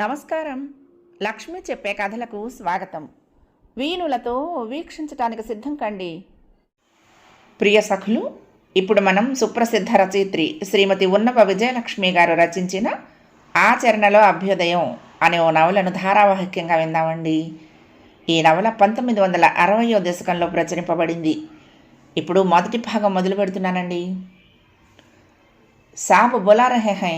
నమస్కారం. లక్ష్మి చెప్పే కథలకు స్వాగతం. వీణులతో వీక్షించటానికి సిద్ధం కండి. ప్రియ సఖులు, ఇప్పుడు మనం సుప్రసిద్ధ రచయిత్రి శ్రీమతి ఉన్నవ విజయలక్ష్మి గారు రచించిన ఆచరణలో అభ్యుదయం అనే ఓ నవలను ధారావాహికంగా విందామండి. ఈ నవల 1960వ దశకంలో ప్రచురింపబడింది. ఇప్పుడు మొదటి భాగం మొదలు పెడుతున్నానండి. సాబ్ బులా రహే హై.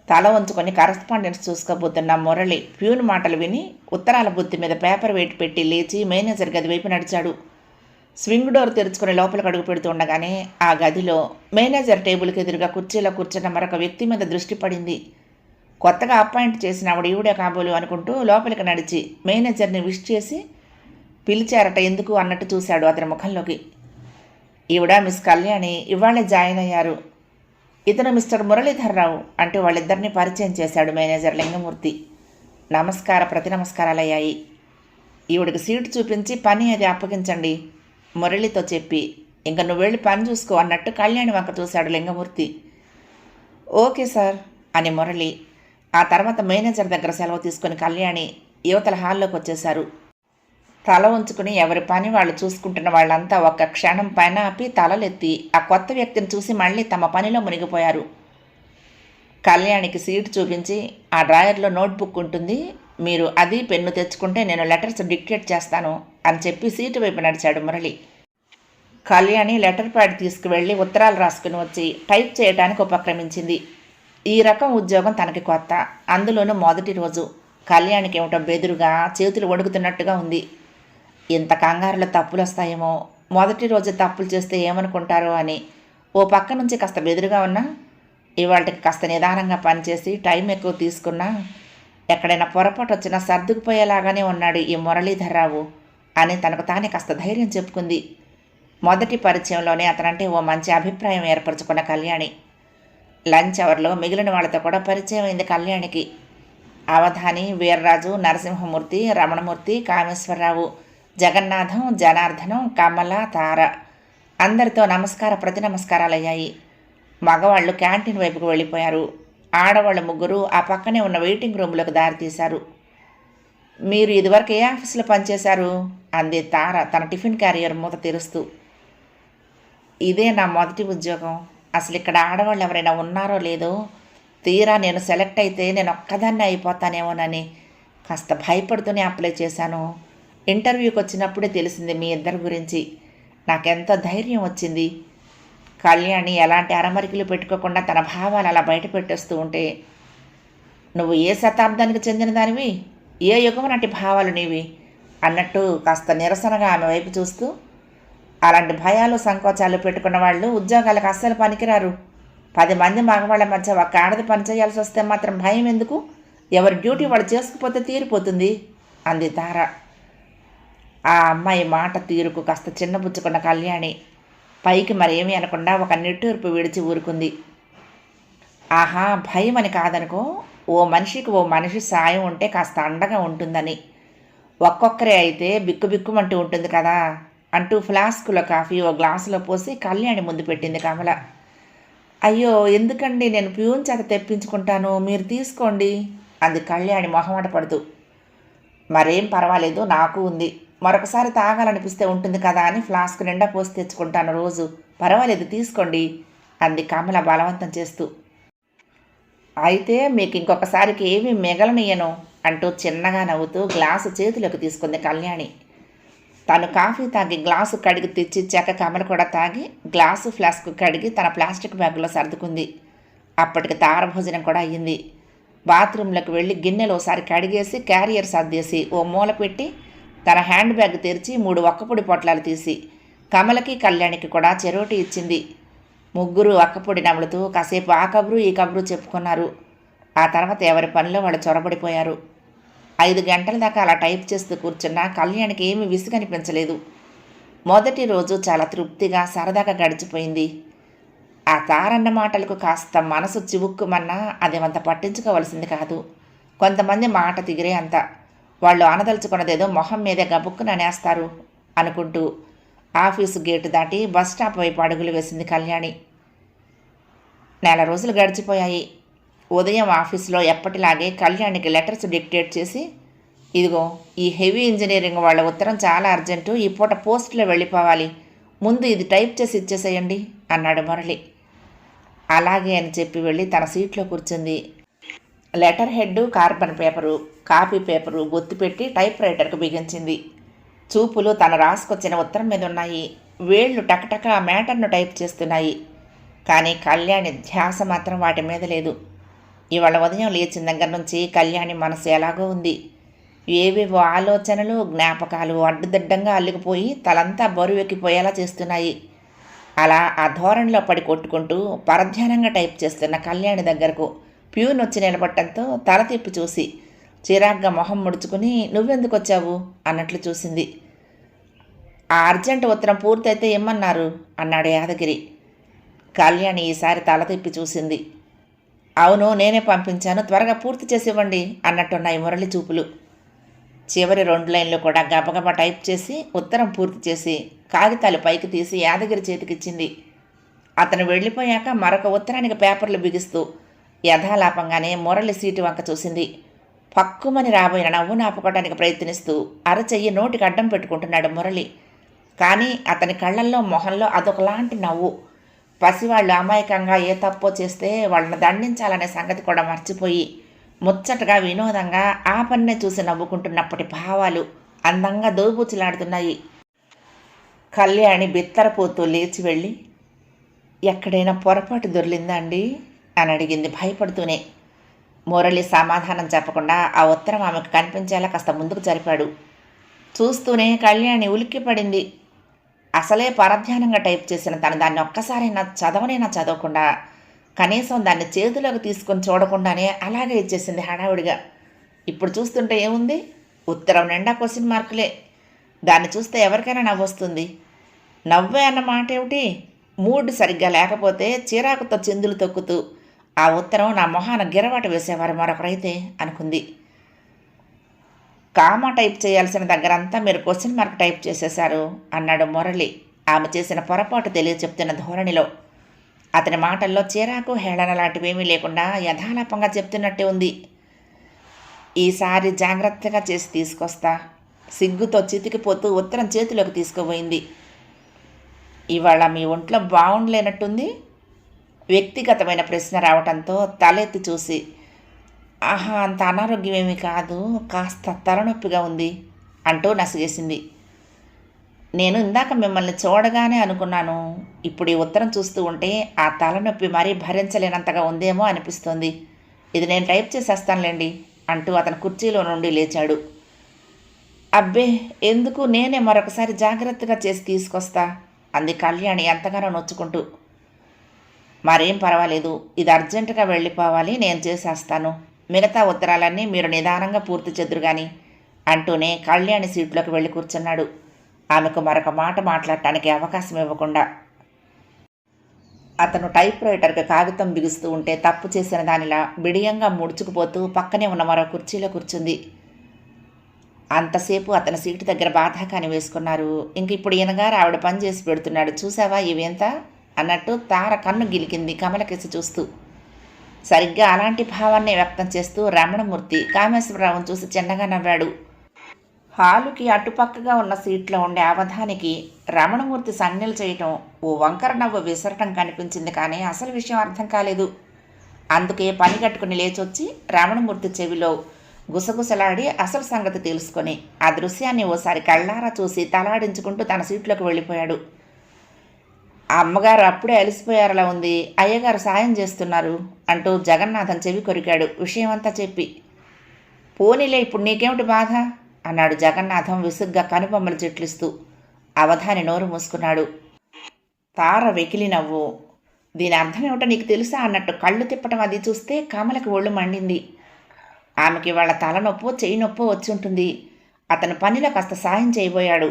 తల వంచుకొని కరస్పాండెన్స్ చూసుకోబోతున్న మురళి ప్యూన్ మాటలు విని ఉత్తరాల బుత్తి మీద పేపర్ వెయిట్ పెట్టి లేచి మేనేజర్ గది వైపు నడిచాడు. స్వింగ్ డోర్ తెరుచుకుని లోపలికి అడుగు పెడుతూ ఉండగానే ఆ గదిలో మేనేజర్ టేబుల్కి ఎదురుగా కుర్చీలో కూర్చున్న మరొక వ్యక్తి మీద దృష్టి పడింది. కొత్తగా అపాయింట్ చేసిన ఆవిడ ఈవిడే కాబోలు అనుకుంటూ లోపలికి నడిచి మేనేజర్ని విష్ చేసి పిలిచారట ఎందుకు అన్నట్టు చూశాడు అతని ముఖంలోకి. ఈవిడ మిస్ కళ్యాణి, ఇవాళే జాయిన్ అయ్యారు. ఇతను మిస్టర్ మురళీధర్రావు అంటూ వాళ్ళిద్దరినీ పరిచయం చేశాడు మేనేజర్ లింగమూర్తి. ప్రతి నమస్కారాలయ్యాయి. ఈవిడికి సీటు చూపించి పని అది అప్పగించండి మురళితో చెప్పి, ఇంక నువ్వు వెళ్ళి పని చూసుకో అన్నట్టు కళ్యాణి వంక చూశాడు లింగమూర్తి. ఓకే సార్ అని మురళి. ఆ తర్వాత మేనేజర్ దగ్గర సెలవు తీసుకుని కళ్యాణి యువతల హాల్లోకి వచ్చేశారు. తల ఉంచుకుని ఎవరి పని వాళ్ళు చూసుకుంటున్న వాళ్ళంతా ఒక్క క్షణం పైన ఆపి తలలెత్తి ఆ కొత్త వ్యక్తిని చూసి మళ్ళీ తమ పనిలో మునిగిపోయారు. కళ్యాణికి సీటు చూపించి, ఆ డ్రాయర్లో నోట్బుక్ ఉంటుంది, మీరు అది పెన్ను తెచ్చుకుంటే నేను లెటర్స్ డిక్టేట్ చేస్తాను అని చెప్పి సీటు వైపు నడిచాడు మురళి. కళ్యాణి లెటర్ ప్యాడ్ తీసుకువెళ్ళి ఉత్తరాలు రాసుకుని వచ్చి టైప్ చేయడానికి ఉపక్రమించింది. ఈ రకం ఉద్యోగం తనకి కొత్త, అందులోనూ మొదటి రోజు. కళ్యాణికి ఏమిటో బెదురుగా చేతులు వణుకుతున్నట్టుగా ఉంది. ఇంత కంగారులో తప్పులు వస్తాయేమో, మొదటి రోజు తప్పులు చేస్తే ఏమనుకుంటారో అని ఓ పక్క నుంచి కాస్త బెదురుగా ఉన్నా, ఇవాళకి కాస్త నిదానంగా పనిచేసి టైం ఎక్కువ తీసుకున్నా ఎక్కడైనా పొరపాటు వచ్చినా సర్దుకుపోయేలాగానే ఉన్నాడు ఈ మురళీధర్రావు అని తనకు తానే కాస్త ధైర్యం చెప్పుకుంది. మొదటి పరిచయంలోనే అతనంటే ఓ మంచి అభిప్రాయం ఏర్పరచుకున్న కళ్యాణి. లంచ్ అవర్లో మిగిలిన వాళ్ళతో కూడా పరిచయం అయింది కళ్యాణికి. అవధాని, వీర్రాజు, నరసింహమూర్తి, రమణమూర్తి, కామేశ్వరరావు, జగన్నాథం, జనార్దనం, కమల, తార అందరితో ప్రతి నమస్కారాలయ్యాయి. మగవాళ్ళు క్యాంటీన్ వైపుకు వెళ్ళిపోయారు. ఆడవాళ్ళు ముగ్గురు ఆ పక్కనే ఉన్న వెయిటింగ్ రూమ్లోకి దారితీశారు. మీరు ఇదివరకు ఏ ఆఫీసులో పనిచేశారు అంది తార తన టిఫిన్ క్యారియర్ మూత తెరుస్తూ. ఇదే నా మొదటి ఉద్యోగం. అసలు ఇక్కడ ఆడవాళ్ళు ఎవరైనా ఉన్నారో లేదో, తీరా నేను సెలెక్ట్ అయితే నేను ఒక్కదాన్ని అయిపోతానేమోనని కాస్త భయపడుతూనే అప్లై చేశాను. ఇంటర్వ్యూకి వచ్చినప్పుడే తెలిసింది మీ ఇద్దరి గురించి. నాకెంతో ధైర్యం వచ్చింది. కళ్యాణి ఎలాంటి అరమరికలు పెట్టుకోకుండా తన భావాలు అలా బయట పెట్టేస్తూ ఉంటే, నువ్వు ఏ శతాబ్దానికి చెందిన దానివి, ఏ యుగం నాటి భావాలు నీవి అన్నట్టు కాస్త నిరసనగా ఆమె వైపు చూస్తూ, అలాంటి భయాలు సంకోచాలు పెట్టుకున్న వాళ్ళు ఉద్యోగాలకు అస్సలు పనికిరారు. 10 మంది మగవాళ్ళ మధ్య ఒక్క ఆడది పని చేయాల్సి వస్తే మాత్రం భయం ఎందుకు, ఎవరి డ్యూటీ వాళ్ళు చేసుకుపోతే తీరిపోతుంది అంది తార. ఆ అమ్మాయి మాట తీరుకు కాస్త చిన్నబుచ్చుకున్న కళ్యాణి పైకి మరేమీ అనకుండా ఒక నిట్టూర్పు విడిచి ఊరుకుంది. ఆహా, భయం అని కాదనుకో, ఓ మనిషి సాయం ఉంటే కాస్త అండగా ఉంటుందని. ఒక్కొక్కరే అయితే బిక్కుబిక్కుమంటూ ఉంటుంది కదా అంటూ ఫ్లాస్కులో కాఫీ ఓ గ్లాసులో పోసి కళ్యాణి ముందు పెట్టింది కమల. అయ్యో ఎందుకండి, నేను ప్యూన్ చేత తెప్పించుకుంటాను, మీరు తీసుకోండి అంది కళ్యాణి మొహమాట పడుతూ. మరేం పర్వాలేదు, నాకు ఉంది, మరొకసారి తాగాలనిపిస్తే ఉంటుంది కదా అని ఫ్లాస్క్ నిండా పోసి తెచ్చుకుంటాను రోజు, పర్వాలేదు తీసుకోండి అంది కమల బలవంతం చేస్తూ. అయితే మీకు ఇంకొకసారికి ఏమీ మిగలనియను అంటూ చిన్నగా నవ్వుతూ గ్లాసు చేతిలోకి తీసుకుంది కళ్యాణి. తను కాఫీ తాగి గ్లాసు కడిగి తెచ్చిచ్చాక కమల కూడా తాగి గ్లాసు ఫ్లాస్క్ కడిగి తన ప్లాస్టిక్ బ్యాగులో సర్దుకుంది. అప్పటికి తార భోజనం కూడా అయ్యింది. బాత్రూంలోకి వెళ్ళి గిన్నెలు ఒకసారి కడిగేసి క్యారియర్ సర్దేసి ఓ మూల పెట్టి తన హ్యాండ్ బ్యాగ్ తెరిచి 3 ఒక్కపొడి పొట్లాలు తీసి కమలకి కళ్యాణికి కూడా చెరోటి ఇచ్చింది. ముగ్గురు ఒక్కపొడి నములుతూ కాసేపు ఆ కబురు ఈ కబురు చెప్పుకున్నారు. ఆ తర్వాత ఎవరి పనిలో వాళ్ళు చొరబడిపోయారు. 5 గంటల దాకా అలా టైప్ చేస్తూ కూర్చున్నా కళ్యాణికి ఏమీ విసుగనిపించలేదు. మొదటి రోజు చాలా తృప్తిగా సరదాగా గడిచిపోయింది. ఆ తారన్న మాటలకు కాస్త మనసు చివుక్కుమన్నా అదేమంత పట్టించుకోవలసింది కాదు. కొంతమంది మాట తిగిరే అంత, వాళ్ళు అనదలుచుకున్నదేదో మొహం మీదే గబుక్కున అనేస్తారు అనుకుంటూ ఆఫీసు గేటు దాటి బస్ స్టాప్ వైపు అడుగులు వేసింది కళ్యాణి. 4 రోజులు గడిచిపోయాయి. ఉదయం ఆఫీస్లో ఎప్పటిలాగే కళ్యాణికి లెటర్స్ డిక్టేట్ చేసి, ఇదిగో ఈ హెవీ ఇంజనీరింగ్ వాళ్ళ ఉత్తరం చాలా అర్జెంటు, ఈ పూట పోస్టులో వెళ్ళిపోవాలి, ముందు ఇది టైప్ చేసి ఇచ్చేసేయండి అన్నాడు మురళి. అలాగే అని చెప్పి వెళ్ళి తన సీట్లో కూర్చుంది. Letter head, carbon paper, copy paper గుర్తుపెట్టి టైప్ రైటర్కు బిగించింది. చూపులు తను రాసుకొచ్చిన ఉత్తరం మీద ఉన్నాయి. వేళ్లు టకటక ఆ మ్యాటర్ను టైప్ చేస్తున్నాయి. కానీ కళ్యాణి ధ్యాస మాత్రం వాటి మీద లేదు. ఇవాళ ఉదయం లేచిన దగ్గర నుంచి కళ్యాణి మనసు ఎలాగో ఉంది. ఏవేవో ఆలోచనలు, జ్ఞాపకాలు అడ్డుదిడ్డంగా అల్లుకుపోయి తలంతా బరువెక్కిపోయేలా చేస్తున్నాయి. అలా ఆ ధోరణిలో పడి కొట్టుకుంటూ పరధ్యానంగా టైప్ చేస్తున్న కళ్యాణి దగ్గరకు ప్యూన్ వచ్చి నిలబట్టంతో తల తిప్పి చూసి చిరాగ్గా మొహం ముడుచుకుని, నువ్వెందుకు వచ్చావు అన్నట్లు చూసింది. ఆ అర్జెంట్ ఉత్తరం పూర్తయితే ఇమ్మన్నారు అన్నాడు యాదగిరి. కళ్యాణి ఈసారి తల తిప్పి చూసింది. అవును, నేనే పంపించాను, త్వరగా పూర్తి చేసి ఇవ్వండి అన్నట్టున్నాయి మురళి చూపులు. చివరి 2 లైన్లు కూడా గబగబా టైప్ చేసి ఉత్తరం పూర్తి చేసి కాగితాలు పైకి తీసి యాదగిరి చేతికిచ్చింది. అతను వెళ్ళిపోయాక మరొక ఉత్తరానికి పేపర్లు బిగిస్తూ యథాలాపంగానే మురళి సీటు వంక చూసింది. పక్కుమని రాబోయిన నవ్వు నాపుకోవడానికి ప్రయత్నిస్తూ అరచెయ్యి నోటికి అడ్డం పెట్టుకుంటున్నాడు మురళి. కానీ అతని కళ్ళల్లో, మొహంలో అదొకలాంటి నవ్వు. పసివాళ్ళు అమాయకంగా ఏ తప్పో చేస్తే వాళ్ళని దండించాలనే సంగతి కూడా మర్చిపోయి ముచ్చటగా, వినోదంగా ఆ పన్నే చూసి నవ్వుకుంటున్నప్పటి భావాలు అందంగా దోబూచులాడుతున్నాయి. కళ్యాణి బిత్తరపోతూ లేచి వెళ్ళి, ఎక్కడైనా పొరపాటు దొర్లిందా అండి అని అడిగింది భయపడుతూనే. మురళి సమాధానం చెప్పకుండా ఆ ఉత్తరం ఆమెకు కనిపించేలా కాస్త ముందుకు జరిపాడు. చూస్తూనే కళ్యాణి ఉలిక్కిపడింది. అసలే పరధ్యానంగా టైప్ చేసిన తను దాన్ని ఒక్కసారైనా చదవకుండా కనీసం దాన్ని చేతిలోకి తీసుకొని చూడకుండానే అలాగే ఇచ్చేసింది హడావుడిగా. ఇప్పుడు చూస్తుంటే ఏముంది, ఉత్తరం నిండా క్వశ్చన్ మార్కులే. దాన్ని చూస్తే ఎవరికైనా నవ్వొస్తుంది. నవ్వే అన్న మాట ఏమిటి, మూడ్ సరిగ్గా లేకపోతే చిరాకుతో చిందులు తొక్కుతూ ఆ ఉత్తరం నా మొహాన గిరవాట వేసేవారు మరొకరైతే అనుకుంది. కామా టైప్ చేయాల్సిన దగ్గరంతా మీరు క్వశ్చన్ మార్క్ టైప్ చేసేశారు అన్నాడు మురళి ఆమె చేసిన పొరపాటు తెలియచెప్తున్న ధోరణిలో. అతని మాటల్లో చిరాకు, హేళన లాంటివేమీ లేకుండా యథాలాపంగా చెప్తున్నట్టే ఉంది. ఈసారి జాగ్రత్తగా చేసి తీసుకొస్తా. సిగ్గుతో చితికిపోతూ ఉత్తరం చేతిలోకి తీసుకుపోయింది. ఇవాళ మీ ఒంట్లో బాగుండలేనట్టుంది. వ్యక్తిగతమైన ప్రశ్న రావటంతో తలెత్తి చూసి, ఆహా, అంత అనారోగ్యమేమీ కాదు, కాస్త తలనొప్పిగా ఉంది అంటూ నసిగేసింది. నేను ఇందాక మిమ్మల్ని చూడగానే అనుకున్నాను, ఇప్పుడు ఈ ఉత్తరం చూస్తూ ఉంటే ఆ తలనొప్పి మరీ భరించలేనంతగా ఉందేమో అనిపిస్తోంది. ఇది నేను టైప్ చేసేస్తానులేండి అంటూ అతను కుర్చీలో నుండి లేచాడు. అబ్బే, ఎందుకు, నేనే మరొకసారి జాగ్రత్తగా చేసి తీసుకొస్తా అంది కళ్యాణి ఎంతగానో నొచ్చుకుంటూ. మరేం పర్వాలేదు, ఇది అర్జెంటుగా వెళ్ళిపోవాలి, నేను చేసేస్తాను. మిగతా ఉత్తరాలన్నీ మీరు నిదానంగా పూర్తి చెద్దురు గాని అంటూనే కళ్యాణి సీట్లోకి వెళ్ళి కూర్చున్నాడు. ఆమెకు మరొక మాట మాట్లాడటానికి అవకాశం ఇవ్వకుండా. అతను టైప్ రైటర్కి కాగితం బిగుస్తూ ఉంటే తప్పు చేసిన దానిలా బిడియంగా ముడుచుకుపోతూ పక్కనే ఉన్న మరో కుర్చీలో కూర్చుంది. అంతసేపు అతని సీటు దగ్గర బాధాకాని వేసుకున్నారు. ఇంక ఇప్పుడు ఈయనగారు ఆవిడ పని చేసి పెడుతున్నాడు, చూసావా ఇవేంత అన్నట్టు తార కన్ను గిలికింది కమలకేసి చూస్తూ. సరిగ్గా అలాంటి భావాన్ని వ్యక్తం చేస్తూ రమణమూర్తి కామేశ్వరరావును చూసి చిన్నగా నవ్వాడు. హాలుకి అటుపక్కగా ఉన్న సీట్లో ఉండే అవధానికి రమణమూర్తి సంజ్ఞలు చేయటం, ఓ వంకర నవ్వు విసరటం కనిపించింది. కానీ అసలు విషయం అర్థం కాలేదు. అందుకే పని కట్టుకుని లేచొచ్చి రమణమూర్తి చెవిలో గుసగుసలాడి అసలు సంగతి తెలుసుకొని ఆ దృశ్యాన్ని ఓసారి కళ్ళారా చూసి తలాడించుకుంటూ తన సీట్లోకి వెళ్ళిపోయాడు. ఆ అమ్మగారు అప్పుడే అలసిపోయారలా ఉంది, అయ్యగారు సాయం చేస్తున్నారు అంటూ జగన్నాథం చెవి కొరికాడు విషయమంతా చెప్పి. పోనీలే, ఇప్పుడు నీకేమిటి బాధ అన్నాడు జగన్నాథం విసుగ్గా కనుబొమ్మలు చెట్లిస్తూ. అవధాని నోరు మూసుకున్నాడు. తార వెకిలి నవ్వు. దీని అర్థం ఏమిటో నీకు తెలుసా అన్నట్టు కళ్ళు తిప్పటం అది చూస్తే కమలకి ఒళ్ళు మండింది. ఆమెకి వాళ్ళ తలనొప్పో చెయ్యి నొప్పో వచ్చి ఉంటుంది. అతను పనిలో కాస్త సాయం చేయబోయాడు.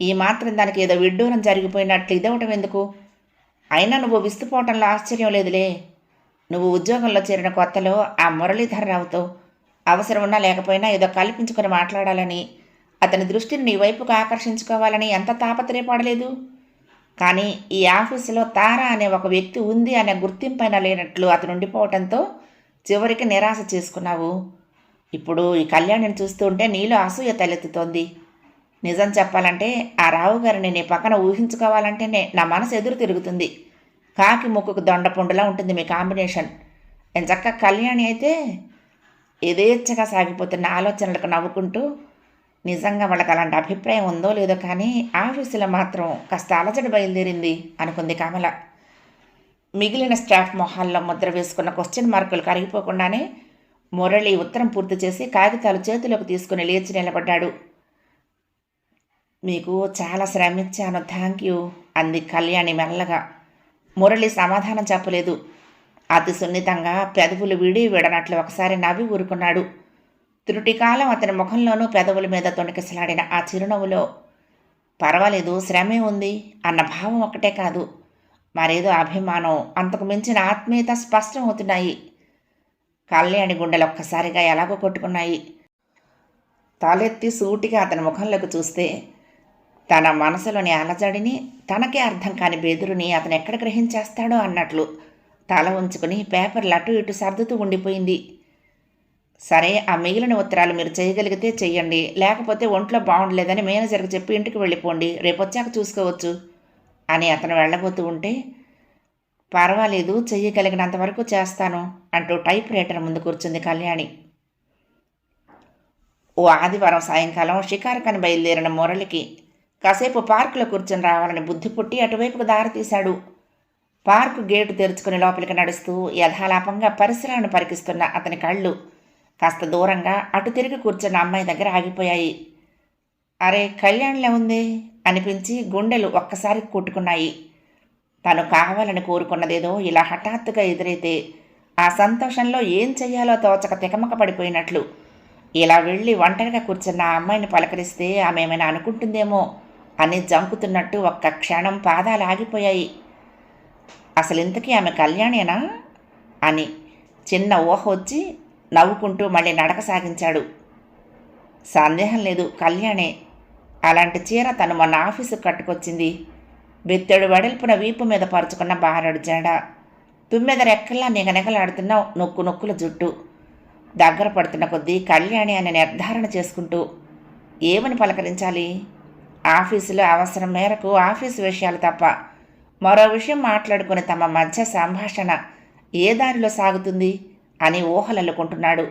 ఈ మాత్రం దానికి ఏదో విడ్డూరం జరిగిపోయినట్లు ఇదవటం ఎందుకు? అయినా నువ్వు విస్తుపోవటంలో ఆశ్చర్యం లేదులే. నువ్వు ఉద్యోగంలో చేరిన కొత్తలో ఆ మురళీధర్రావుతో అవసరం ఉన్నా లేకపోయినా ఏదో కల్పించుకొని మాట్లాడాలని, అతని దృష్టిని నీ వైపుకు ఆకర్షించుకోవాలని ఎంత తాపత్రయపడలేదు. కానీ ఈ ఆఫీసులో తార అనే ఒక వ్యక్తి ఉంది అనే గుర్తింపైన లేనట్లు అతను ఉండిపోవటంతో చివరికి నిరాశ చేసుకున్నావు. ఇప్పుడు ఈ కళ్యాణిని చూస్తుంటే నీలో అసూయ తలెత్తుతోంది. నిజం చెప్పాలంటే ఆ రావు గారిని నీ పక్కన ఊహించుకోవాలంటేనే నా మనసు ఎదురు తిరుగుతుంది. కాకి ముక్కుకు దొండపుండులా ఉంటుంది మీ కాంబినేషన్. ఎంచక్క కళ్యాణి అయితే యథేచ్ఛగా సాగిపోతున్న ఆలోచనలకు నవ్వుకుంటూ, నిజంగా వాళ్ళకి అలాంటి అభిప్రాయం ఉందో లేదో కానీ ఆఫీసులో మాత్రం కాస్త అలజడి బయలుదేరింది అనుకుంది కమల. మిగిలిన స్టాఫ్ మొహాల్లో ముద్ర వేసుకున్న క్వశ్చన్ మార్కులు కరిగిపోకుండానే మురళి ఉత్తరం పూర్తి చేసి కాగితాలు చేతిలోకి తీసుకుని లేచి నిలబడ్డాడు. మీకు చాలా శ్రమించాను, థ్యాంక్ యూ అంది కళ్యాణి మెల్లగా. మురళి సమాధానం చెప్పలేదు. అతి సున్నితంగా పెదవులు విడి విడనట్లు ఒకసారి నవ్వి ఊరుకున్నాడు. త్రుటికాలం అతని ముఖంలోనూ పెదవుల మీద తొణికిసలాడిన ఆ చిరునవ్వులో పర్వాలేదు, శ్రమే ఉంది అన్న భావం ఒక్కటే కాదు, మరేదో అభిమానం, అంతకు మించిన ఆత్మీయత స్పష్టం అవుతున్నాయి. కళ్యాణి గుండెలు ఒక్కసారిగా ఎలాగో కొట్టుకున్నాయి. తలెత్తి సూటిగా అతని ముఖంలోకి చూస్తే తన మనసులోని అలజడిని, తనకే అర్థం కాని బెదురుని అతను ఎక్కడ గ్రహించేస్తాడో అన్నట్లు తల ఉంచుకుని పేపర్లు అటు ఇటు సర్దుతూ ఉండిపోయింది. సరే, ఆ మిగిలిన ఉత్తరాలు మీరు చేయగలిగితే చెయ్యండి, లేకపోతే ఒంట్లో బాగుండలేదని మేనేజర్కి చెప్పి ఇంటికి వెళ్ళిపోండి, రేపొచ్చాక చూసుకోవచ్చు అని అతను వెళ్ళబోతూ ఉంటే, పర్వాలేదు, చెయ్యగలిగినంత వరకు చేస్తాను అంటూ టైప్ రైటర్ ముందు కూర్చుంది కళ్యాణి. ఓ ఆదివారం సాయంకాలం షికారుకని బయలుదేరిన మురళికి కాసేపు పార్కులో కూర్చొని రావాలని బుద్ధి పుట్టి అటువైపుకు దారి తీశాడు. పార్కు గేటు తెరుచుకుని లోపలికి నడుస్తూ యథాలాపంగా పరిసరాలను పరికిస్తున్న అతని కళ్ళు కాస్త దూరంగా అటు తిరిగి కూర్చున్న అమ్మాయి దగ్గర ఆగిపోయాయి. అరే, కళ్యాణ్లే ఉంది అనిపించి గుండెలు ఒక్కసారి కొట్టుకున్నాయి. తను కావాలని కోరుకున్నదేదో ఇలా హఠాత్తుగా ఎదురైతే ఆ సంతోషంలో ఏం చెయ్యాలో తోచక తికమక పడిపోయినట్లు ఇలా వెళ్ళి ఒంటరిగా కూర్చున్న ఆ అమ్మాయిని పలకరిస్తే ఆమె ఏమైనా అనుకుంటుందేమో అని జంకుతున్నట్టు ఒక్క క్షణం పాదాలు ఆగిపోయాయి. అసలు ఇంతకీ ఆమె కళ్యాణేనా అని చిన్న ఊహ వచ్చి నవ్వుకుంటూ మళ్ళీ నడక సాగించాడు. సందేహం లేదు, కళ్యాణే. అలాంటి చీర తను మొన్న ఆఫీసుకు కట్టుకొచ్చింది. బెత్తెడు వెడల్పున వీపు మీద పరుచుకున్న బారడు జడ, తుమ్మెద రెక్కల్లా నిగనిగలాడుతున్న నొక్కు నొక్కుల జుట్టు. దగ్గర పడుతున్న కొద్దీ కళ్యాణి అని నిర్ధారణ చేసుకుంటూ ఏమని పలకరించాలి? ఆఫీసులో అవసరం మేరకు ఆఫీసు విషయాలు తప్ప మరో విషయం మాట్లాడుకుని తమ మధ్య సంభాషణ ఏ దారిలో సాగుతుంది అని ఊహలల్లుకుంటున్నాడు.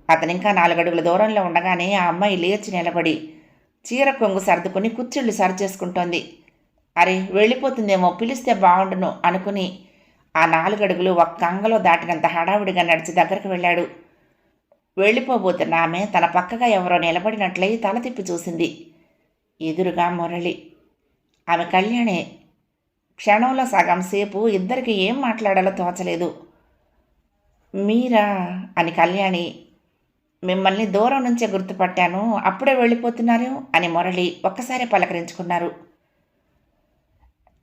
అతనింకా 4 అడుగుల దూరంలో ఉండగానే ఆ అమ్మాయి లేచి నిలబడి చీర కొంగు సర్దుకుని కుర్చీళ్ళు సరిచేసుకుంటోంది. అరే, వెళ్ళిపోతుందేమో, పిలిస్తే బాగుండును అనుకుని ఆ 4 అడుగులు ఒక్క అంగలో దాటినంత హడావుడిగా నడిచి దగ్గరకు వెళ్ళాడు. వెళ్ళిపోబోతున్న ఆమె తన పక్కగా ఎవరో నిలబడినట్లయి తల తిప్పి చూసింది. ఎదురుగా మురళి. ఆమె కళ్యాణే. క్షణంలో సగం సేపు ఇద్దరికి ఏం మాట్లాడాలో తోచలేదు. మీరా అని కళ్యాణి. మిమ్మల్ని దూరం నుంచే గుర్తుపట్టాను, అప్పుడే వెళ్ళిపోతున్నారు అని మురళి ఒక్కసారి పలకరించుకున్నారు.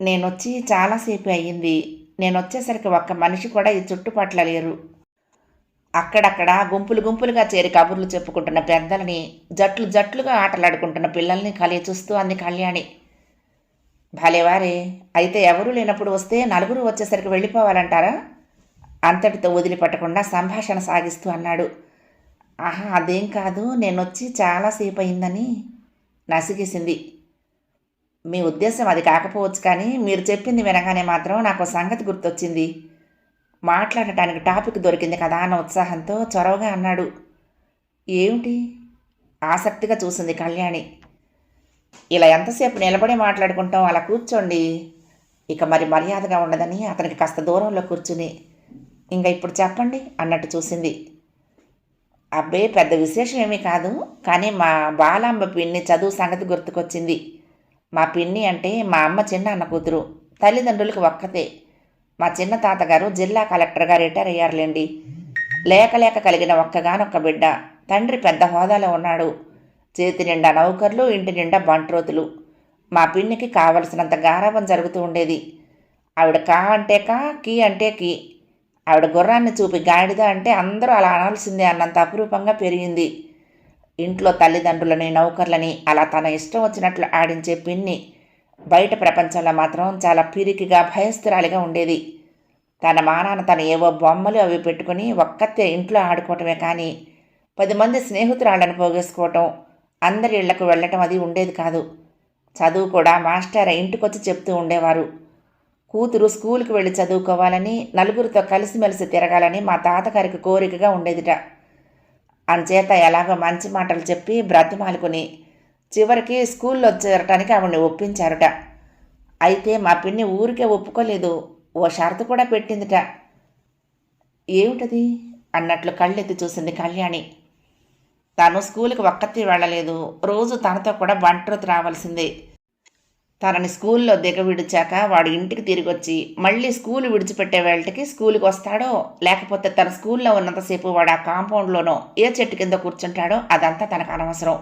నేనొచ్చి చాలాసేపు అయ్యింది. నేనొచ్చేసరికి ఒక్క మనిషి కూడా ఈ చుట్టుపట్ల లేరు. అక్కడక్కడ గుంపులు గుంపులుగా చేరి కబుర్లు చెప్పుకుంటున్న పెద్దలని, జట్లు జట్లుగా ఆటలాడుకుంటున్న పిల్లల్ని చూస్తూ అంది కళ్యాణి. భలేవారే, అయితే ఎవరూ లేనప్పుడు వస్తే 4 వచ్చేసరికి వెళ్ళిపోవాలంటారా? అంతటితో వదిలిపెట్టకుండా సంభాషణ సాగిస్తూ అన్నాడు. ఆహా, అదేం కాదు, నేనొచ్చి చాలాసేపు అయిందని నసిగేసింది. మీ ఉద్దేశం అది కాకపోవచ్చు, కానీ మీరు చెప్పింది వినగానే మాత్రం నాకు సంగతి గుర్తొచ్చింది. మాట్లాడటానికి టాపిక్ దొరికింది కదా అన్న ఉత్సాహంతో చొరవగా అన్నాడు. ఏమిటి? ఆసక్తిగా చూసింది కళ్యాణి. ఇలా ఎంతసేపు నిలబడే మాట్లాడుకుంటాం, అలా కూర్చోండి. ఇక మరి మర్యాదగా ఉండదని అతనికి కాస్త దూరంలో కూర్చుని, ఇంకా ఇప్పుడు చెప్పండి అన్నట్టు చూసింది. అబ్బే, పెద్ద విశేషం ఏమీ కాదు, కానీ మా బాలాంబ పిన్ని చదువు సంగతి గుర్తుకొచ్చింది. మా పిన్ని అంటే మా అమ్మ చిన్న అన్న కూతురు. తల్లిదండ్రులకు ఒక్కతే. మా చిన్న తాతగారు జిల్లా కలెక్టర్గా రిటైర్ అయ్యారులేండి. లేక కలిగిన ఒక్కగానొక్క బిడ్డ. తండ్రి పెద్ద హోదాలో ఉన్నాడు. చేతి నిండా నౌకర్లు, ఇంటి నిండా బంట్రోతులు. మా పిన్నికి కావలసినంత గారాబం జరుగుతూ ఉండేది. ఆవిడ కా అంటే కా, కీ అంటే కీ. ఆవిడ గుర్రాన్ని చూపి గాడిద అంటే అందరూ అలా అనాల్సిందే అన్నంత అపురూపంగా పెరిగింది. ఇంట్లో తల్లిదండ్రులని, నౌకర్లని అలా తన ఇష్టం వచ్చినట్లు ఆడించే పిన్ని బయట ప్రపంచంలో మాత్రం చాలా పిరికిగా, భయస్థిరాలిగా ఉండేది. తన మానాన తను ఏవో బొమ్మలు అవి పెట్టుకుని ఒక్కతే ఇంట్లో ఆడుకోవటమే కానీ 10 మంది స్నేహితురాళ్ళని పోగేసుకోవటం, అందరి ఇళ్లకు వెళ్ళటం అది ఉండేది కాదు. చదువు కూడా మాస్టర్ ఇంటికొచ్చి చెప్తూ ఉండేవారు. కూతురు స్కూల్కి వెళ్ళి చదువుకోవాలని, నలుగురితో కలిసిమెలిసి తిరగాలని మా తాతగారికి కోరికగా ఉండేదిట. అంచేత ఎలాగో మంచి మాటలు చెప్పి బ్రతిమాలుకుని చివరికి స్కూల్లో చేరటానికి ఆవిడ్ని ఒప్పించారుట. అయితే మా పిన్ని ఊరికే ఒప్పుకోలేదు, ఓ షరతు కూడా పెట్టిందిట. ఏమిటది అన్నట్లు కళ్ళెత్తి చూసింది కళ్యాణి. తను స్కూల్కి ఒక్కతే వెళ్ళలేదు, రోజు తనతో కూడా బంట్రోతు రావాల్సిందే. తనని స్కూల్లో దిగవిడిచాక వాడు ఇంటికి తిరిగి వచ్చి మళ్ళీ స్కూల్ విడిచిపెట్టే వేళటికి స్కూల్కి వస్తాడో, లేకపోతే తన స్కూల్లో ఉన్నంతసేపు వాడు ఆ కాంపౌండ్లోనో ఏ చెట్టు కింద కూర్చుంటాడో అదంతా తనకు అనవసరం.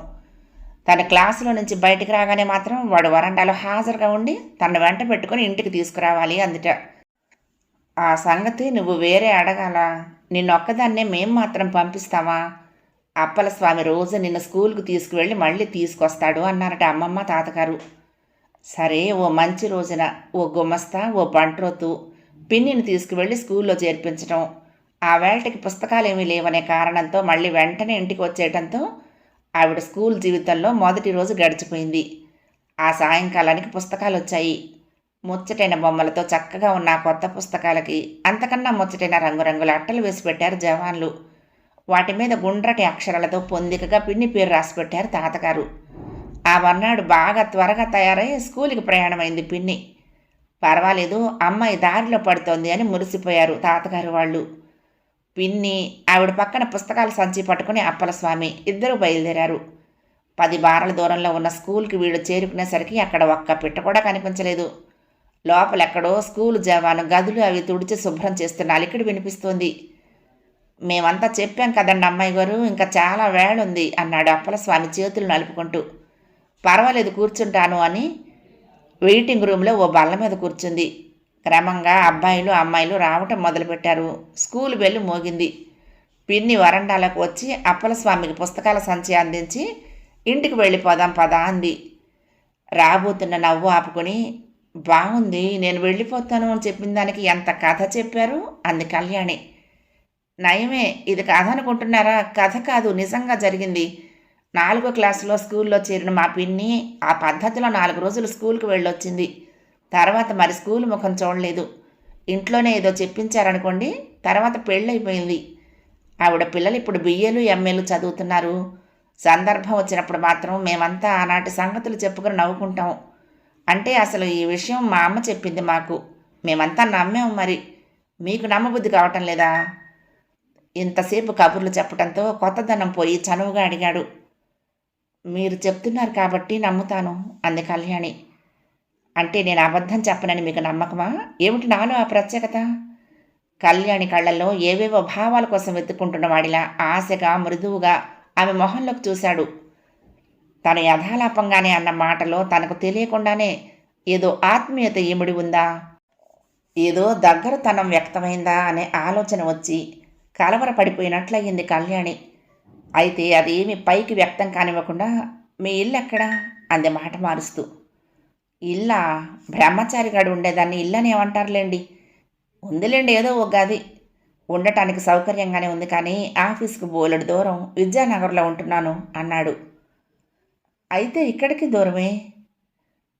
తన క్లాసులో నుంచి బయటికి రాగానే మాత్రం వాడు వరండాలో హాజరుగా ఉండి తనను వెంట పెట్టుకుని ఇంటికి తీసుకురావాలి అందుట. ఆ సంగతి నువ్వు వేరే అడగాల, నిన్నొక్కదాన్నే మేం మాత్రం పంపిస్తావా? అప్పలస్వామి రోజు నిన్ను స్కూల్కి తీసుకువెళ్ళి మళ్ళీ తీసుకొస్తాడు అన్నారట అమ్మమ్మ తాతగారు. సరే, ఓ మంచి రోజున ఓ గుమస్తా ఓ బంట్రోతు పిన్నిని తీసుకువెళ్ళి స్కూల్లో చేర్పించటం, ఆ వేళటికి పుస్తకాలేమీ లేవనే కారణంతో మళ్ళీ వెంటనే ఇంటికి వచ్చేయటంతో ఆవిడ స్కూల్ జీవితంలో మొదటి రోజు గడిచిపోయింది. ఆ సాయంకాలానికి పుస్తకాలు వచ్చాయి. ముచ్చటైన బొమ్మలతో చక్కగా ఉన్న ఆ కొత్త పుస్తకాలకి అంతకన్నా ముచ్చటైన రంగురంగుల అట్టలు వేసి పెట్టారు జవాన్లు. వాటి మీద గుండ్రటి అక్షరాలతో పొందికగా పిన్ని పేరు రాసిపెట్టారు తాతగారు. ఆ మర్నాడు బాగా త్వరగా తయారై స్కూల్కి ప్రయాణమైంది పిన్ని. పర్వాలేదు, అమ్మాయి దారిలో పడుతోంది అని మురిసిపోయారు తాతగారు వాళ్ళు. పిన్ని ఆవిడ పక్కన పుస్తకాల సంచి పట్టుకుని అప్పలస్వామి ఇద్దరూ బయలుదేరారు. 10 బారల దూరంలో ఉన్న స్కూల్కి వీళ్ళు చేరుకునేసరికి అక్కడ ఒక్క పిట్ట కూడా కనిపించలేదు. లోపలెక్కడో స్కూలు జవాను గదులు అవి తుడిచి శుభ్రం చేస్తున్న అలికిడి వినిపిస్తోంది. మేమంతా చెప్పాం కదండి అమ్మాయి గారు, ఇంకా చాలా వేళుంది అన్నాడు అప్పలస్వామి చేతులు నలుపుకుంటూ. పర్వాలేదు కూర్చుంటాను అని వెయిటింగ్ రూమ్లో ఓ బల్ల మీద కూర్చుంది. క్రమంగా అబ్బాయిలు అమ్మాయిలు రావటం మొదలుపెట్టారు. స్కూల్ బెల్లు మోగింది. పిన్ని వరండాలకు వచ్చి అప్పలస్వామికి పుస్తకాల సంచి అందించి ఇంటికి వెళ్ళిపోదాం పదా అంది. రాబోతున్న నవ్వు ఆపుకొని, బాగుంది, నేను వెళ్ళిపోతాను అని చెప్పిన దానికి ఎంత కథ చెప్పారు అంది కళ్యాణి. నయమే, ఇది కథ అనుకుంటున్నారా? కథ కాదు, నిజంగా జరిగింది. 4వ క్లాసులో స్కూల్లో చేరిన మా పిన్ని ఆ పద్ధతిలో 4 రోజులు స్కూల్కి వెళ్ళొచ్చింది. తర్వాత మరి స్కూల్ ముఖం చూడలేదు. ఇంట్లోనే ఏదో చెప్పించారనుకోండి, తర్వాత పెళ్ళైపోయింది. ఆవిడ పిల్లలు ఇప్పుడు బిఏలు ఎంఏలు చదువుతున్నారు. సందర్భం వచ్చినప్పుడు మాత్రం మేమంతా ఆనాటి సంగతులు చెప్పుకొని నవ్వుకుంటాం. అంటే అసలు ఈ విషయం మా అమ్మ చెప్పింది మాకు, మేమంతా నమ్మాము. మరి మీకు నమ్మబుద్ధి కావటం లేదా? ఇంతసేపు కబుర్లు చెప్పడంతో కొత్తదనం పోయి చనువుగా అడిగాడు. మీరు చెప్తున్నారు కాబట్టి నమ్ముతాను అంది కళ్యాణి. అంటే నేను అబద్ధం చెప్పనని మీకు నమ్మకమా? ఏమిటి నాలో ఆ ప్రత్యేకత? కళ్యాణి కళ్ళల్లో ఏవేవో భావాల కోసం వెతుక్కుంటున్న వాడిలా ఆశగా మృదువుగా ఆమె మొహంలోకి చూశాడు. తను యథాలాపంగానే అన్న మాటలో తనకు తెలియకుండానే ఏదో ఆత్మీయత ఇమిడి ఉందా, ఏదో దగ్గరతనం వ్యక్తమైందా అనే ఆలోచన వచ్చి కలవరపడిపోయినట్లయింది కళ్యాణి. అయితే అదేమి పైకి వ్యక్తం కానివ్వకుండా, మీ ఇల్లు ఎక్కడా అంది మాట మారుస్తూ. ఇల్లా? బ్రహ్మచారిగాడు ఉండేదాన్ని ఇల్లని ఏమంటారులేండి. ఉందిలేండి, ఏదో ఒక గది. ఉండటానికి సౌకర్యంగానే ఉంది, కానీ ఆఫీస్కు బోలెడు దూరం, విద్యానగర్లో ఉంటున్నాను అన్నాడు. అయితే ఇక్కడికి దూరమే?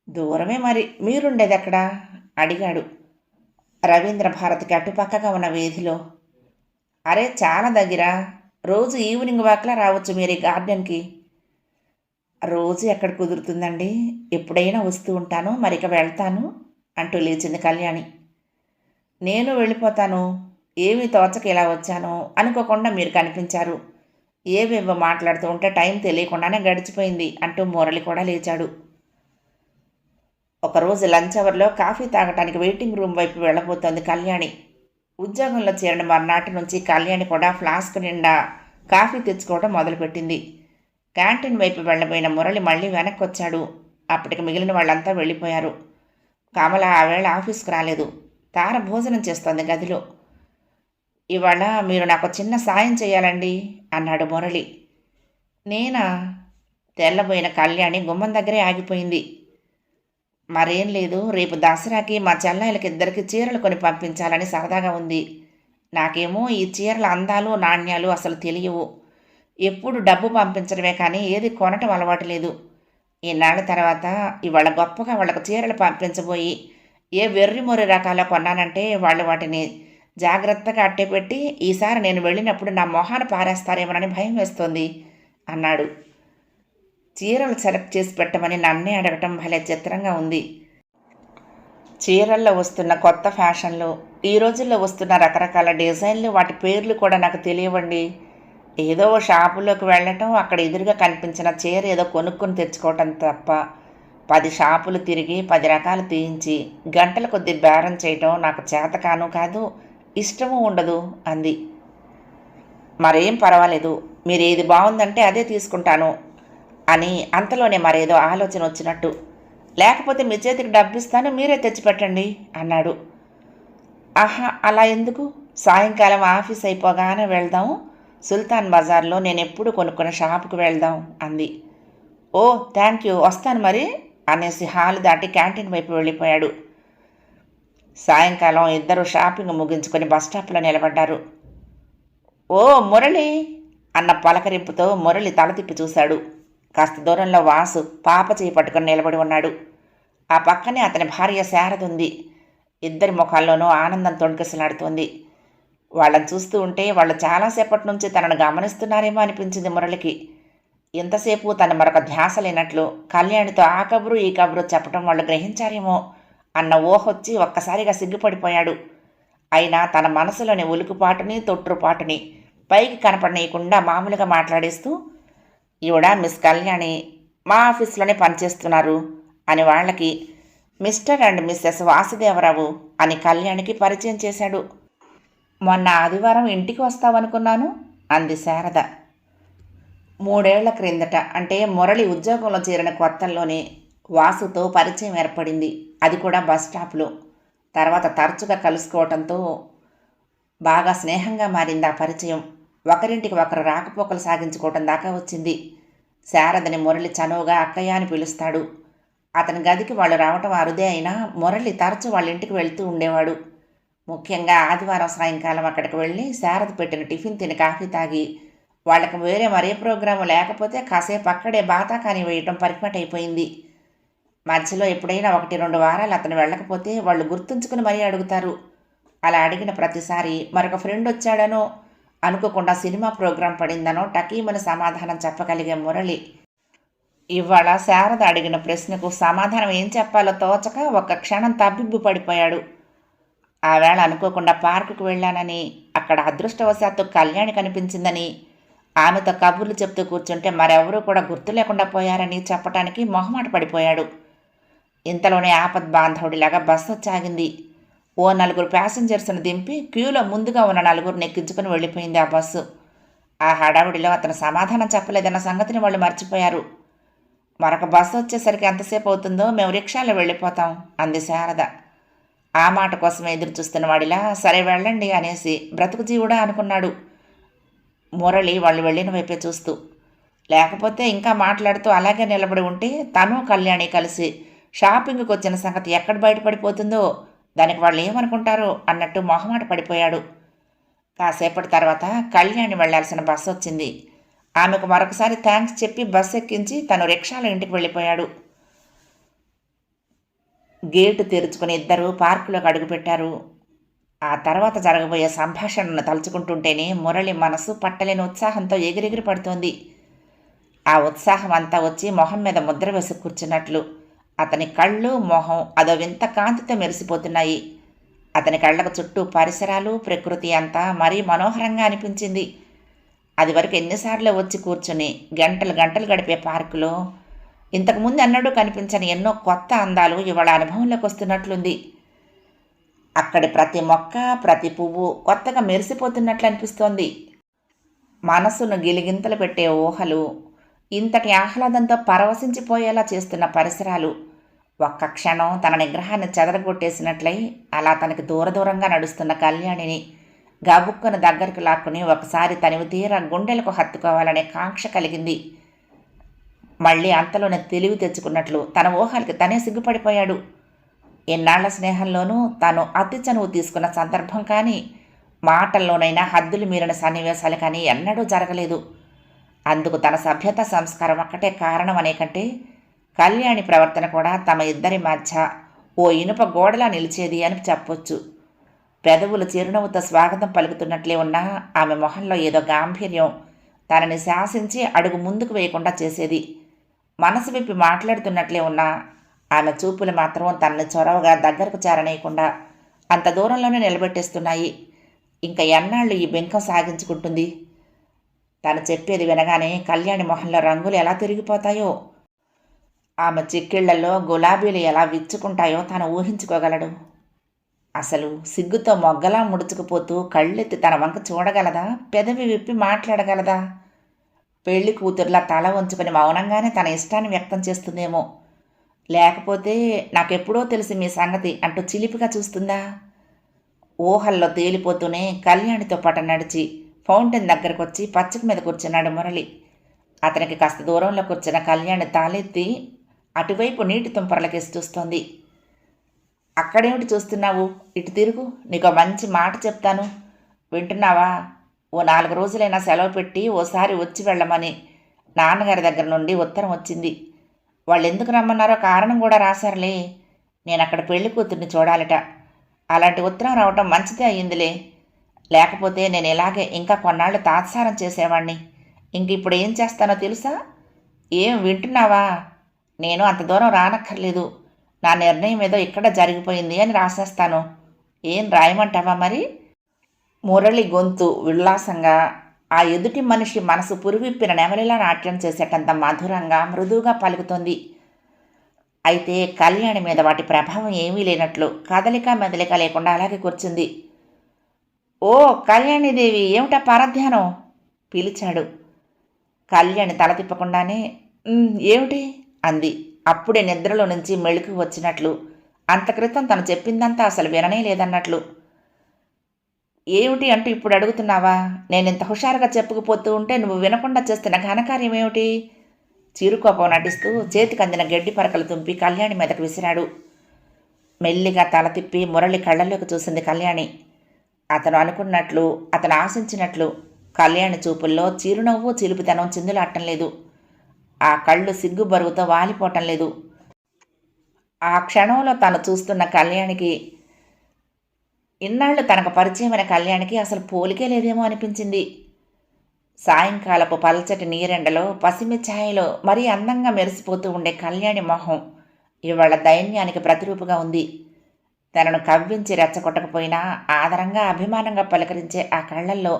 దూరమే. మరి మీరుండేది ఎక్కడా అడిగాడు. రవీంద్ర భారతికి అటుపక్కగా ఉన్న వీధిలో. అరే, చాలా దగ్గర. రోజు ఈవినింగ్ వాక్లా రావచ్చు మీరు ఈ గార్డెన్కి. రోజు ఎక్కడ కుదురుతుందండి, ఎప్పుడైనా వస్తూ ఉంటాను, మరిక వెళ్తాను అంటూ లేచింది కళ్యాణి. నేను వెళ్ళిపోతాను, ఏమీ తోచక ఇలా వచ్చాను, అనుకోకుండా మీరు కనిపించారు. ఏవేవో మాట్లాడుతూ ఉంటే టైం తెలియకుండానే గడిచిపోయింది అంటూ మురళి కూడా లేచాడు. ఒకరోజు లంచ్ అవర్లో కాఫీ తాగటానికి వెయిటింగ్ రూమ్ వైపు వెళ్ళబోతోంది కళ్యాణి. ఉద్యోగంలో చేరిన మర్నాటి నుంచి కళ్యాణి కూడా ఫ్లాస్క్ నిండా కాఫీ తెచ్చుకోవడం మొదలుపెట్టింది. క్యాంటీన్ వైపు వెళ్ళబోయిన మురళి మళ్ళీ వెనక్కి వచ్చాడు. అప్పటికి మిగిలిన వాళ్ళంతా వెళ్ళిపోయారు. కమల ఆ వేళ ఆఫీస్కు రాలేదు. తార భోజనం చేస్తోంది గదిలో. ఇవాళ మీరు నాకు చిన్న సాయం చేయాలండి అన్నాడు మురళి. నేనా? తెల్లబోయిన కళ్యాణి గుమ్మం దగ్గరే ఆగిపోయింది. మరేం లేదు, రేపు దసరాకి మా చెల్లాయిలకిద్దరికి చీరలు కొని పంపించాలని సరదాగా ఉంది. నాకేమో ఈ చీరల అందాలు నాణ్యాలు అసలు తెలియవు. ఎప్పుడు డబ్బు పంపించడమే కానీ ఏది కొనటం అలవాటు లేదు. ఈనాళ్ళ తర్వాత ఇవాళ గొప్పగా వాళ్ళకు చీరలు పంపించబోయి ఏ వెర్రిమొర్రి రకాల కొన్నానంటే వాళ్ళు వాటిని జాగ్రత్తగా అట్టెపెట్టి ఈసారి నేను వెళ్ళినప్పుడు నా మొహాన పారేస్తారేమోనని భయం వేస్తోంది అన్నాడు. చీరలు సెలెక్ట్ చేసి పెట్టమని నన్నే అడగటం భలే చిత్రంగా ఉంది. చీరల్లో వస్తున్న కొత్త ఫ్యాషన్లు, ఈ రోజుల్లో వస్తున్న రకరకాల డిజైన్లు, వాటి పేర్లు కూడా నాకు తెలియవండి. ఏదో షాపులోకి వెళ్ళటం, అక్కడ ఎదురుగా కనిపించిన చీర ఏదో కొనుక్కొని తెచ్చుకోవటం తప్ప 10 షాపులు తిరిగి 10 రకాలు తీయించి గంటల కొద్దీ బేరం చేయటం నాకు చేతకాను కాదు, ఇష్టము ఉండదు అంది. మరేం పర్వాలేదు, మీరు ఏది బాగుందంటే అదే తీసుకుంటాను అని అంతలోనే మరేదో ఆలోచన వచ్చినట్టు, లేకపోతే మీ చేతికి డబ్బిస్తాను, మీరే తెచ్చిపెట్టండి అన్నాడు. ఆహా, అలా ఎందుకు, సాయంకాలం ఆఫీస్ అయిపోగానే వెళ్దాం, సుల్తాన్ బజార్లో నేను ఎప్పుడు కొనుక్కున్న షాపుకు వెళ్దాం అంది. ఓ థ్యాంక్ యూ, వస్తాను మరి అనేసి హాలు దాటి క్యాంటీన్ వైపు వెళ్ళిపోయాడు. సాయంకాలం ఇద్దరు షాపింగ్ ముగించుకొని బస్టాప్లో నిలబడ్డారు. ఓ మురళి అన్న పలకరింపుతో మురళి తల తిప్పి చూశాడు. కాస్త దూరంలో వాసు పాప చేయి పట్టుకుని నిలబడి ఉన్నాడు. ఆ పక్కనే అతని భార్య శారద ఉంది. ఇద్దరి ముఖాల్లోనూ ఆనందం తొణికిసలాడుతోంది. వాళ్ళని చూస్తూ ఉంటే వాళ్ళు చాలాసేపటి నుంచి తనను గమనిస్తున్నారేమో అనిపించింది మురళికి. ఇంతసేపు తన మరొక ధ్యాస లేనట్లు కళ్యాణితో ఆ కబురు ఈ కబురు చెప్పడం వాళ్ళు గ్రహించారేమో అన్న ఊహొచ్చి ఒక్కసారిగా సిగ్గుపడిపోయాడు. అయినా తన మనసులోని ఉలుకుపాటుని తొట్టుపాటుని పైకి కనపడనీయకుండా మామూలుగా మాట్లాడేస్తూ, ఈవిడ మిస్ కళ్యాణి, మా ఆఫీస్లోనే పనిచేస్తున్నారు అని వాళ్ళకి మిస్టర్ అండ్ మిస్సెస్ వాసుదేవరావు అని కళ్యాణికి పరిచయం చేశాడు. మొన్న ఆదివారం ఇంటికి వస్తావనుకున్నాను అంది శారద. 3 ఏళ్ల క్రిందట, అంటే మురళి ఉద్యోగంలో చేరిన కొత్తల్లోనే వాసుతో పరిచయం ఏర్పడింది. అది కూడా బస్ స్టాప్లో. తర్వాత తరచుగా కలుసుకోవటంతో బాగా స్నేహంగా మారింది ఆ పరిచయం. ఒకరింటికి ఒకరు రాకపోకలు సాగించుకోవటం దాకా వచ్చింది. శారదని మురళి చనువుగా అక్కయ్య అని పిలుస్తాడు. అతని గదికి వాళ్ళు రావటం అరుదే అయినా మురళి తరచూ వాళ్ళ ఇంటికి వెళ్తూ ఉండేవాడు. ముఖ్యంగా ఆదివారం సాయంకాలం అక్కడికి వెళ్ళి శారద పెట్టిన టిఫిన్ తిని కాఫీ తాగి, వాళ్ళకి వేరే మరే ప్రోగ్రాము లేకపోతే కాసేపు అక్కడే బాతాకాని వేయటం పరిపాటైపోయింది. మధ్యలో ఎప్పుడైనా 1-2 వారాలు అతను వెళ్ళకపోతే వాళ్ళు గుర్తుంచుకుని మరీ అడుగుతారు. అలా అడిగిన ప్రతిసారి మరొక ఫ్రెండ్ వచ్చాడనో, అనుకోకుండా సినిమా ప్రోగ్రాం పడిందనో టకీమని సమాధానం చెప్పగలిగే మురళి ఇవాళ శారద అడిగిన ప్రశ్నకు సమాధానం ఏం చెప్పాలో తోచక ఒక్క క్షణం తబ్బిబ్బు పడిపోయాడు. ఆవేళ అనుకోకుండా పార్కుకు వెళ్ళానని, అక్కడ అదృష్టవశాత్తు కళ్యాణి కనిపించిందని, ఆమెతో కబుర్లు చెప్తూ కూర్చుంటే మరెవరూ కూడా గుర్తు లేకుండా పోయారని చెప్పటానికి మొహమాట పడిపోయాడు. ఇంతలోనే ఆపద్బాంధవుడిలాగా బస్సు వచ్చాగింది. ఓ 4 ప్యాసింజర్స్ను దింపి క్యూలో ముందుగా ఉన్న 4 ఎక్కించుకుని వెళ్ళిపోయింది ఆ బస్సు. ఆ హడావుడిలో అతను సమాధానం చెప్పలేదన్న సంగతిని వాళ్ళు మర్చిపోయారు. మరొక బస్సు వచ్చేసరికి ఎంతసేపు అవుతుందో, మేము రిక్షాలో వెళ్ళిపోతాం అంది శారద. ఆ మాట కోసం ఎదురు చూస్తున్న వాడిలా సరే వెళ్ళండి అనేసి బ్రతుకు జీవుడా అనుకున్నాడు మురళి వాళ్ళు వెళ్ళిన వైపే చూస్తూ. లేకపోతే ఇంకా మాట్లాడుతూ అలాగే నిలబడి ఉంటే తను కళ్యాణి కలిసి షాపింగ్కి వచ్చిన సంగతి ఎక్కడ బయటపడిపోతుందో, దానికి వాళ్ళు ఏమనుకుంటారో అన్నట్టు మొహమాట పడిపోయాడు. కాసేపటి తర్వాత కళ్యాణి వెళ్లాల్సిన బస్సు వచ్చింది. ఆమెకు మరొకసారి థ్యాంక్స్ చెప్పి బస్సు ఎక్కించి తను రిక్షాలో ఇంటికి వెళ్ళిపోయాడు. గేటు తెరుచుకుని ఇద్దరు పార్కులోకి అడుగుపెట్టారు. ఆ తర్వాత జరగబోయే సంభాషణను తలుచుకుంటుంటేనే మురళి మనసు పట్టలేని ఉత్సాహంతో ఎగిరెగిరి పడుతోంది. ఆ ఉత్సాహం అంతా వచ్చి మొహం మీద ముద్ర వేసి కూర్చున్నట్లు అతని కళ్ళు మొహం అదో వింత కాంతితో మెరిసిపోతున్నాయి. అతని కళ్ళకు చుట్టూ పరిసరాలు ప్రకృతి అంతా మరీ మనోహరంగా అనిపించింది. అది వరకు ఎన్నిసార్లు వచ్చి కూర్చుని గంటలు గంటలు గడిపే పార్కులో ఇంతకుముందు ఎన్నడూ కనిపించని ఎన్నో కొత్త అందాలు ఇవాళ అనుభవంలోకి వస్తున్నట్లుంది. అక్కడి ప్రతి మొక్క ప్రతి పువ్వు కొత్తగా మెరిసిపోతున్నట్లు అనిపిస్తోంది. మనసును గిలిగింతలు పెట్టే ఊహలు, ఇంతటి ఆహ్లాదంతో పరవశించిపోయేలా చేస్తున్న పరిసరాలు ఒక్క క్షణం తన నిగ్రహాన్ని చెదరగొట్టేసినట్లయి అలా తనకి దూరంగా నడుస్తున్న కళ్యాణిని గబుక్కును దగ్గరికి లాక్కుని ఒకసారి తనివి తీరా గుండెలకు హత్తుకోవాలనే కాంక్ష కలిగింది. మళ్ళీ అంతలోనే తెలివి తెచ్చుకున్నట్లు తన ఊహలకి తనే సిగ్గుపడిపోయాడు. ఎన్నాళ్ల స్నేహంలోనూ తాను అతి చనువు తీసుకున్న సందర్భం కానీ, మాటల్లోనైనా హద్దులు మీరిన సన్నివేశాలు కానీ ఎన్నడూ జరగలేదు. అందుకు తన సభ్యత సంస్కారం ఒక్కటే కారణం అనే కంటే, కళ్యాణి ప్రవర్తన కూడా తమ ఇద్దరి మధ్య ఓ ఇనుప గోడలా నిలిచేది అని చెప్పొచ్చు. పెదవులు చిరునవ్వుతో స్వాగతం పలుకుతున్నట్లే ఉన్నా ఆమె మొహంలో ఏదో గాంభీర్యం తనని శాసించి అడుగు ముందుకు వేయకుండా చేసేది. మనసు విప్పి మాట్లాడుతున్నట్లే ఉన్నా ఆమె చూపులు మాత్రం తనని చొరవగా దగ్గరకు చేరనేయకుండా అంత దూరంలోనే నిలబెట్టేస్తున్నాయి. ఇంకా ఎన్నాళ్ళు ఈ బెంకం సాగించుకుంటుంది? తను చెప్పేది వినగానే కళ్యాణి మొహంలో రంగులు ఎలా తిరిగిపోతాయో, ఆమె చిక్కిళ్లలో గులాబీలు ఎలా విచ్చుకుంటాయో తను ఊహించుకోగలడు. అసలు సిగ్గుతో మొగ్గలా ముడుచుకుపోతూ కళ్ళెత్తి తన వంక చూడగలదా? పెదవి విప్పి మాట్లాడగలదా? పెళ్లి కూతుర్లా తల వంచుకొని మౌనంగానే తన ఇష్టాన్ని వ్యక్తం చేస్తుందేమో. లేకపోతే నాకెప్పుడో తెలిసి మీ సంగతి అంటూ చిలిపిగా చూస్తుందా? ఊహల్లో తేలిపోతూనే కళ్యాణితో పాటు నడిచి ఫౌంటైన్ దగ్గరకు వచ్చి పచ్చిక మీద కూర్చున్నాడు మురళి. అతనికి కాస్త దూరంలో కూర్చున్న కళ్యాణి తాలెత్తి అటువైపు నీటి తుంపరలకేసి చూస్తోంది. అక్కడేమిటి చూస్తున్నావు? ఇటు తిరుగు, నీకో మంచి మాట చెప్తాను, వింటున్నావా? ఓ 4 రోజులైనా సెలవు పెట్టి ఓసారి వచ్చి వెళ్ళమని నాన్నగారి దగ్గర నుండి ఉత్తరం వచ్చింది. వాళ్ళు ఎందుకు రమ్మన్నారో కారణం కూడా రాశారులే. నేను అక్కడ పెళ్లి కూతుర్ని చూడాలట. అలాంటి ఉత్తరం రావటం మంచిదే అయ్యిందిలే. లేకపోతే నేను ఇలాగే ఇంకా కొన్నాళ్ళు తాత్సారం చేసేవాణ్ణి. ఇంక ఇప్పుడు ఏం చేస్తానో తెలుసా? ఏం వింటున్నావా? నేను అంత దూరం రానక్కర్లేదు. నా నిర్ణయం ఏదో ఇక్కడ జరిగిపోయింది అని రాసేస్తాను. ఏం రాయమంటావా మరి? మురళి గొంతు ఉల్లాసంగా, ఆ ఎదుటి మనిషి మనసు పురివిప్పిన నెమలిలా నాట్యం చేసేటంత మధురంగా మృదువుగా పలుకుతోంది. అయితే కళ్యాణి మీద వాటి ప్రభావం ఏమీ లేనట్లు కదలిక మెదలిక లేకుండా అలాగే కూర్చుంది. ఓ కళ్యాణిదేవి, ఏమిటా పరధ్యానం? పిలిచాడు. కళ్యాణి తల తిప్పకుండానే ఏమిటి అంది. అప్పుడే నిద్రలో నుంచి మెళుకు వచ్చినట్లు, అంత క్రితం తను చెప్పిందంతా అసలు విననే లేదన్నట్లు. ఏమిటి అంటూ ఇప్పుడు అడుగుతున్నావా? నేనింత హుషారుగా చెప్పుకుపోతూ ఉంటే నువ్వు వినకుండా చేస్తున్న ఘనకార్యం ఏమిటి? చిరుకోపం నటిస్తూ చేతికి అందిన గడ్డి పరకలు తుంపి కళ్యాణి మీదకు విసిరాడు. మెల్లిగా తల తిప్పి మురళి కళ్ళల్లోకి చూసింది కళ్యాణి. అతను అనుకున్నట్లు, అతను ఆశించినట్లు కళ్యాణి చూపుల్లో చిరునవ్వు చిలిపితనం చిందులాటం లేదు. ఆ కళ్ళు సిగ్గు బరువుతో వాలిపోవటం లేదు. ఆ క్షణంలో తను చూస్తున్న కళ్యాణికి, ఇన్నాళ్ళు తనకు పరిచయమైన కళ్యాణికి అసలు పోలికే లేదేమో అనిపించింది. సాయంకాలపు పల్చటి నీరెండలో పసిమి ఛాయలో మరీ అందంగా మెరిసిపోతూ ఉండే కళ్యాణి మొహం ఇవాళ దైన్యానికి ప్రతిరూపుగా ఉంది. తనను కవ్వించి రెచ్చగొట్టకపోయినా ఆదరంగా అభిమానంగా పలకరించే ఆ కళ్ళల్లో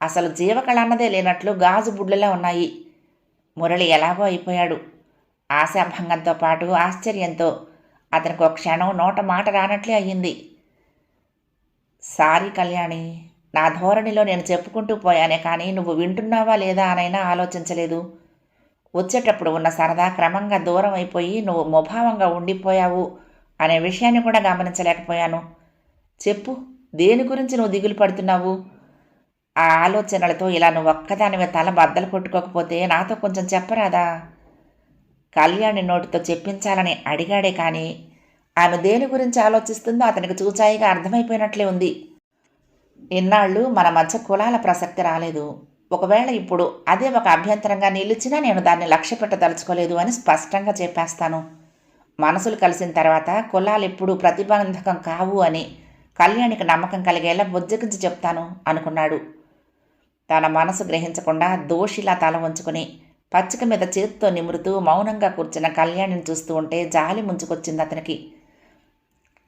అసలు జీవకళ అన్నదే లేనట్లు గాజు బుడ్లలా ఉన్నాయి. మురళి ఎలాగో అయిపోయాడు. ఆశాభంగంతో పాటు ఆశ్చర్యంతో అతనికి ఒక క్షణం నోట మాట రానట్లే అయ్యింది. సారీ కళ్యాణి, నా ధోరణిలో నేను చెప్పుకుంటూ పోయానే కానీ నువ్వు వింటున్నావా లేదా అనైనా ఆలోచించలేదు. వచ్చేటప్పుడు ఉన్న సరదా క్రమంగా దూరం అయిపోయి నువ్వు ముభావంగా ఉండిపోయావు అనే విషయాన్ని కూడా గమనించలేకపోయాను. చెప్పు, దేని గురించి నువ్వు దిగులు పడుతున్నావు? ఆ ఆలోచనలతో ఇలా నువ్వు ఒక్కదానివే తల బద్దలు కొట్టుకోకపోతే నాతో కొంచెం చెప్పరాదా? కళ్యాణి నోటితో చెప్పించాలని అడిగాడే కానీ ఆమె దేని గురించి ఆలోచిస్తుందో అతనికి చూచాయిగా అర్థమైపోయినట్లే ఉంది. ఇన్నాళ్ళు మన మధ్య కులాల ప్రసక్తి రాలేదు. ఒకవేళ ఇప్పుడు అదే ఒక అభ్యంతరంగా నిలిచినా నేను దాన్ని లక్ష్య పెట్టదలుచుకోలేదు అని స్పష్టంగా చెప్పేస్తాను. మనసులు కలిసిన తర్వాత కులాలు ఎప్పుడూ ప్రతిబంధకం కావు అని కళ్యాణికి నమ్మకం కలిగేలా బుజ్జగించి చెప్తాను అనుకున్నాడు. తన మనసు గ్రహించకుండా దోషిలా తల వంచుకొని పచ్చిక మీద చేతితో నిమురుతూ మౌనంగా కూర్చున్న కళ్యాణిని చూస్తూ ఉంటే జాలి ముంచుకొచ్చింది అతనికి.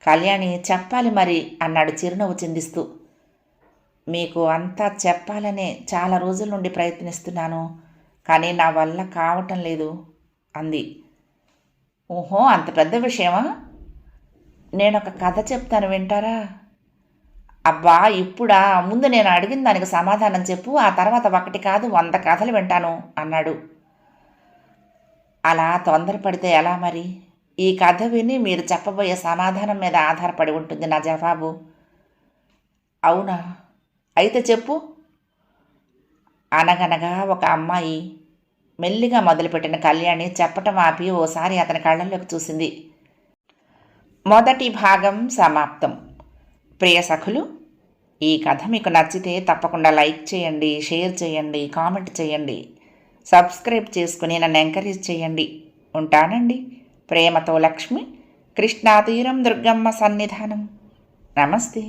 కళ్యాణి, చెప్పాలి మరి అన్నాడు చిరునవ్వు చిందిస్తూ. మీకు అంతా చెప్పాలనే చాలా రోజుల నుండి ప్రయత్నిస్తున్నాను, కానీ నా వల్ల కావటం లేదు అంది. ఓహో, అంత పెద్ద విషయమా? నేనొక కథ చెప్తాను, వింటారా? అబ్బా, ఇప్పుడా? ముందు నేను అడిగిన దానికి సమాధానం చెప్పు, ఆ తర్వాత ఒకటి కాదు 100 కథలు వింటాను అన్నాడు. అలా తొందరపడితే ఎలా మరి? ఈ కథ విని మీరు చెప్పబోయే సమాధానం మీద ఆధారపడి ఉంటుంది నా జవాబు. అవునా? అయితే చెప్పు. అనగనగా ఒక అమ్మాయి మెల్లిగా మొదలుపెట్టిన కళ్యాణి చెప్పటం ఆపి ఓసారి అతని కళ్ళల్లోకి చూసింది. మొదటి భాగం సమాప్తం. ప్రియ సఖులు, ఈ కథ మీకు నచ్చితే తప్పకుండా లైక్ చేయండి, షేర్ చేయండి, కామెంట్ చేయండి, సబ్స్క్రైబ్ చేసుకుని నన్ను ఎంకరేజ్ చేయండి. ఉంటానండి. ప్రేమతో లక్ష్మి, కృష్ణాతీరం దుర్గమ్మ సన్నిధానం. నమస్తే.